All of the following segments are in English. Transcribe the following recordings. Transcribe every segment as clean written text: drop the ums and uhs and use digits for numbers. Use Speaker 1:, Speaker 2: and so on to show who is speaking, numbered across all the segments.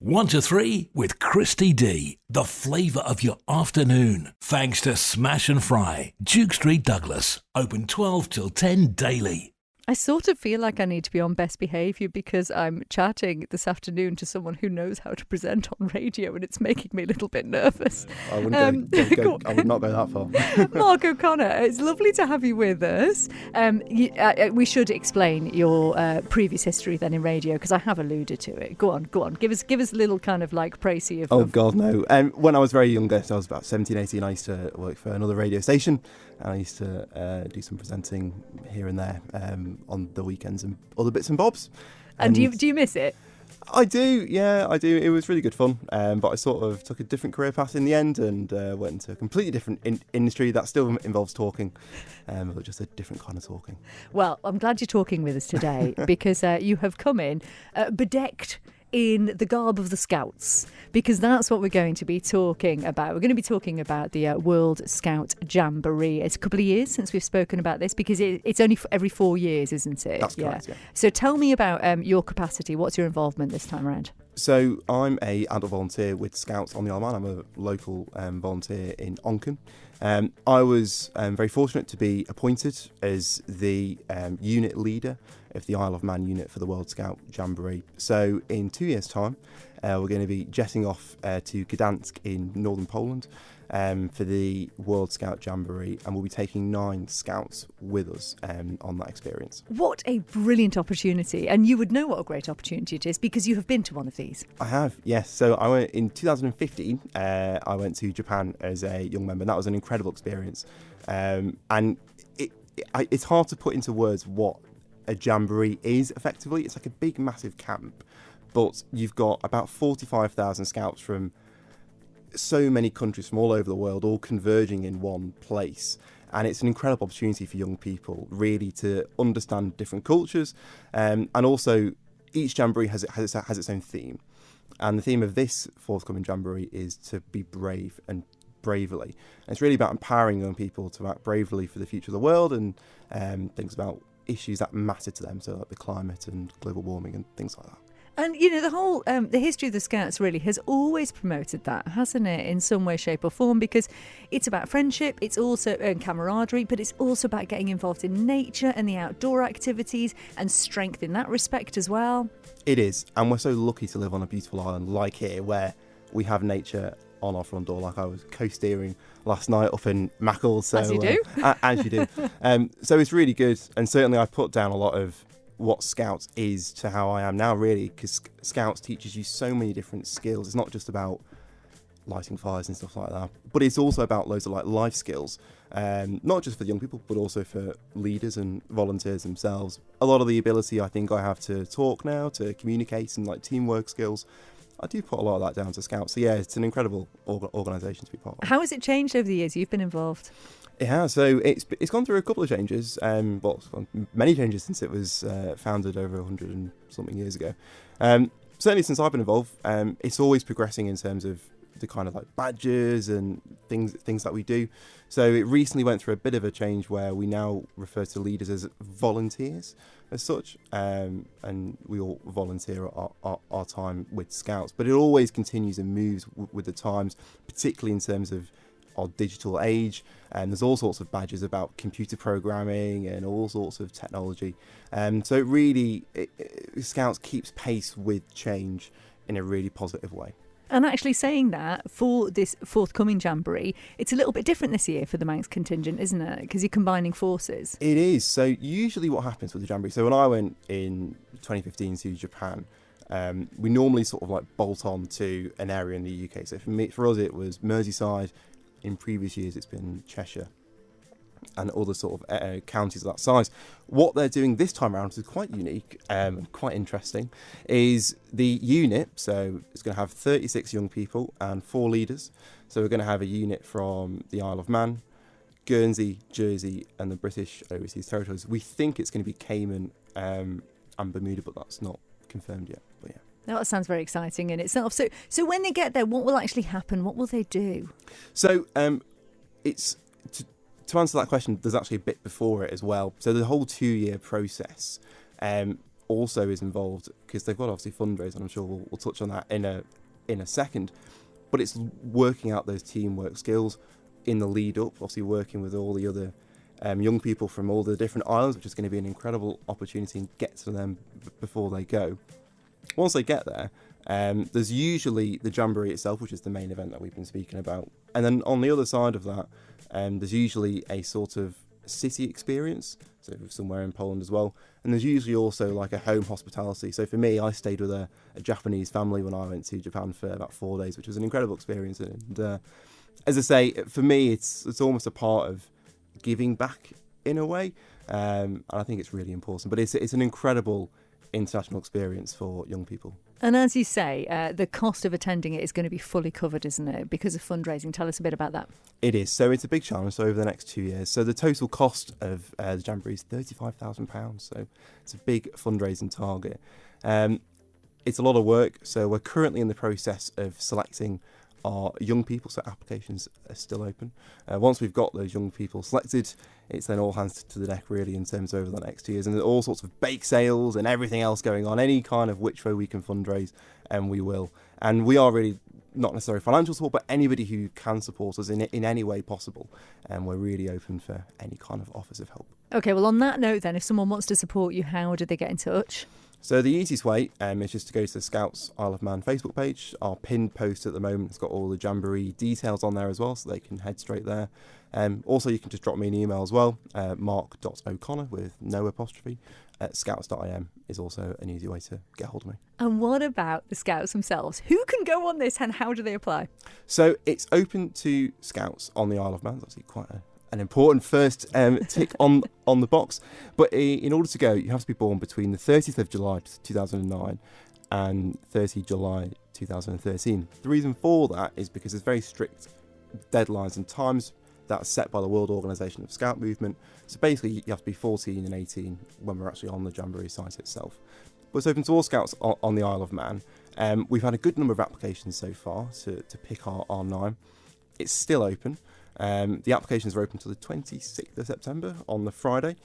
Speaker 1: 1 to 3 with Christy D. The flavour of your afternoon. Thanks to Smash and Fry, Duke Street, Douglas. Open 12 till 10 daily.
Speaker 2: I sort of feel like I need to be on best behaviour because I'm chatting this afternoon to someone who knows how to present on radio, and it's making me a little bit nervous.
Speaker 3: I wouldn't go, I would not go that far.
Speaker 2: Mark O'Connor, it's lovely to have you with us. We should explain your previous history then in radio, because I have alluded to it. Go on. Give us a little kind of like précis of...
Speaker 3: Oh, God, no. When I was very younger, so I was about 17, 18, I used to work for another radio station, and I used to do some presenting here and there on the weekends and other bits and bobs.
Speaker 2: And do you miss it?
Speaker 3: I do, yeah, I do. It was really good fun, but I sort of took a different career path in the end and went into a completely different industry that still involves talking, but just a different kind of talking.
Speaker 2: Well, I'm glad you're talking with us today because you have come in bedecked in the garb of the Scouts, because that's what we're going to be talking about. We're going to be talking about the World Scout Jamboree. It's a couple of years since we've spoken about this, because it's only every 4 years, isn't it?
Speaker 3: That's correct, yeah.
Speaker 2: So tell me about your capacity. What's your involvement this time around?
Speaker 3: So I'm a adult volunteer with Scouts on the Isle of Man. I'm a local volunteer in Onchan. I was very fortunate to be appointed as the unit leader of the Isle of Man unit for the World Scout Jamboree. So in 2 years' time, we're going to be jetting off to Gdansk in northern Poland for the World Scout Jamboree, and we'll be taking 9 Scouts with us on that experience. What
Speaker 2: a brilliant opportunity. And you would know what a great opportunity it is because you have been to one of these.
Speaker 3: I have, yes. So I went in 2015, I went to Japan as a young member, and that was an incredible experience. And it's hard to put into words what a jamboree is effectively. It's like a big massive camp, but you've got about 45,000 scouts from so many countries from all over the world all converging in one place, and it's an incredible opportunity for young people really to understand different cultures, and also each jamboree has its own theme, and the theme of this forthcoming jamboree is to be brave and bravely. And it's really about empowering young people to act bravely for the future of the world and things about issues that matter to them, so like the climate and global warming and things like that.
Speaker 2: And, you know, the whole, the history of the Scouts really has always promoted that, hasn't it, in some way, shape or form, because it's about friendship, it's also camaraderie, but it's also about getting involved in nature and the outdoor activities and strength in that respect as well.
Speaker 3: It is, and we're so lucky to live on a beautiful island like here, where we have nature on our front door. Like I was co-steering last night up in Mackle. So,
Speaker 2: as you do.
Speaker 3: As you do. So it's really good, and certainly I put down a lot of what Scouts is to how I am now, really, because Scouts teaches you so many different skills. It's not just about lighting fires and stuff like that, but it's also about loads of like life skills, not just for young people but also for leaders and volunteers themselves. A lot of the ability I think I have to talk now, to communicate, and like teamwork skills, I do put a lot of that down to Scouts. So yeah, it's an incredible organisation to be part of.
Speaker 2: How has it changed over the years you've been involved?
Speaker 3: It has. So it's gone through a couple of changes, many changes since it was founded over 100 and something years ago. Certainly since I've been involved, it's always progressing in terms of the kind of like badges and things that we do. So it recently went through a bit of a change where we now refer to leaders as volunteers as such, and we all volunteer our time with Scouts. But it always continues and moves with the times, particularly in terms of our digital age, and there's all sorts of badges about computer programming and all sorts of technology. So it really, Scouts keeps pace with change in a really positive way.
Speaker 2: And actually saying that, for this forthcoming Jamboree, it's a little bit different this year for the Manx contingent, isn't it? Because you're combining forces.
Speaker 3: It is. So usually what happens with the Jamboree, so when I went in 2015 to Japan, we normally sort of like bolt on to an area in the UK. So for us it was Merseyside. In previous years it's been Cheshire and other sort of counties of that size. What they're doing this time around, which is quite unique and quite interesting, is the unit. So it's going to have 36 young people and 4 leaders. So we're going to have a unit from the Isle of Man, Guernsey, Jersey and the British Overseas Territories. We think it's going to be Cayman and Bermuda, but that's not confirmed yet. But yeah.
Speaker 2: No, that sounds very exciting in itself. So when they get there, what will actually happen? What will they do?
Speaker 3: So it's to answer that question, there's actually a bit before it as well. So the whole 2-year process, also is involved, because they've got obviously fundraising. I'm sure we'll touch on that in a second. But it's working out those teamwork skills in the lead up, obviously working with all the other young people from all the different islands, which is going to be an incredible opportunity, and get to them before they go. Once they get there, there's usually the Jamboree itself, which is the main event that we've been speaking about. And then on the other side of that, there's usually a sort of city experience, so somewhere in Poland as well. And there's usually also like a home hospitality. So for me, I stayed with a Japanese family when I went to Japan for about 4 days, which was an incredible experience. And as I say, for me, it's almost a part of giving back in a way. And I think it's really important. But it's an incredible international experience for young people.
Speaker 2: And as you say, the cost of attending it is going to be fully covered, isn't it, because of fundraising? Tell us a bit about that. It
Speaker 3: is. So it's a big challenge. So over the next 2 years. So the total cost of the Jamboree is £35,000. So it's a big fundraising target. It's a lot of work. So we're currently in the process of selecting our young people, so applications are still open. Once we've got those young people selected, it's then all hands to the deck really in terms of over the next 2 years, and there's all sorts of bake sales and everything else going on, any kind of which way we can fundraise, and we will. And we are really not necessarily financial support, but anybody who can support us in any way possible, and we're really open for any kind of offers of help.
Speaker 2: Okay, well on that note then, if someone wants to support you, how do they get in touch?
Speaker 3: So the easiest way is just to go to the Scouts Isle of Man Facebook page. Our pinned post at the moment has got all the Jamboree details on there as well, so they can head straight there. Also, you can just drop me an email as well, mark.o'connor with no apostrophe at scouts.im is also an easy way to get hold of me.
Speaker 2: And what about the Scouts themselves? Who can go on this and how do they apply?
Speaker 3: So it's open to Scouts on the Isle of Man. That's quite an important first tick on the box. But in order to go, you have to be born between the 30th of July 2009 and 30 July 2013. The reason for that is because there's very strict deadlines and times that's set by the World Organisation of Scout Movement. So basically, you have to be 14 and 18 when we're actually on the Jamboree site itself. But it's open to all Scouts on the Isle of Man. We've had a good number of applications so far to pick our 9. It's still open. The applications are open till the 26th of September on the Friday.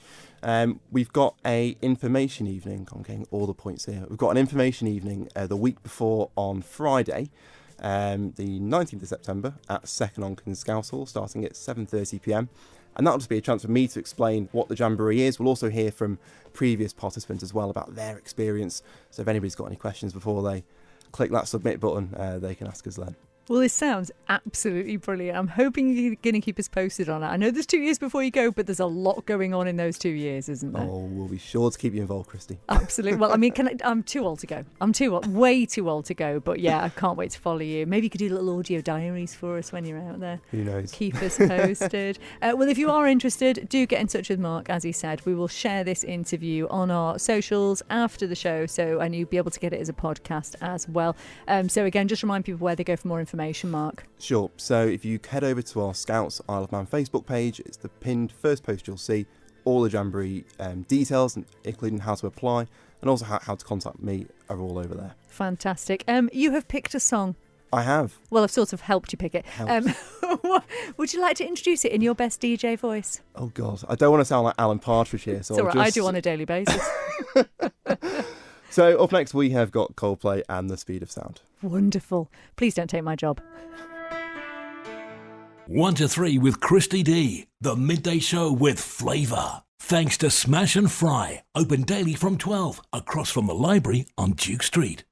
Speaker 3: We've got a information evening. I'm getting all the points here. We've got an information evening the week before on Friday, the 19th of September at Second Onken Scout Hall, starting at 7:30 p.m. And that'll just be a chance for me to explain what the Jamboree is. We'll also hear from previous participants as well about their experience. So if anybody's got any questions before they click that submit button, they can ask us then.
Speaker 2: Well, this sounds absolutely brilliant. I'm hoping you're going to keep us posted on it. I know there's 2 years before you go, but there's a lot going on in those 2 years, isn't there?
Speaker 3: Oh, we'll be sure to keep you involved, Christy.
Speaker 2: Absolutely. Well, I mean, I'm too old to go. Way too old to go. But yeah, I can't wait to follow you. Maybe you could do little audio diaries for us when you're out there.
Speaker 3: Who knows?
Speaker 2: Keep us posted. Well, if you are interested, do get in touch with Mark. As he said, we will share this interview on our socials after the show, and you'll be able to get it as a podcast as well. So again, just remind people where they go for more information, Mark.
Speaker 3: Sure. So if you head over to our Scouts Isle of Man Facebook page, it's the pinned first post you'll see. All the Jamboree details, including how to apply, and also how to contact me, are all over there.
Speaker 2: Fantastic. You have picked a song.
Speaker 3: I have.
Speaker 2: Well, I've sort of helped you pick it. Would you like to introduce it in your best DJ voice?
Speaker 3: Oh, God. I don't want to sound like Alan Partridge here. So
Speaker 2: it's all right. I do on a daily basis.
Speaker 3: So up next, we have got Coldplay and The Speed of Sound.
Speaker 2: Wonderful. Please don't take my job.
Speaker 1: 1 to 3 with Christy D, the midday show with flavour. Thanks to Smash and Fry, open daily from 12 across from the library on Duke Street.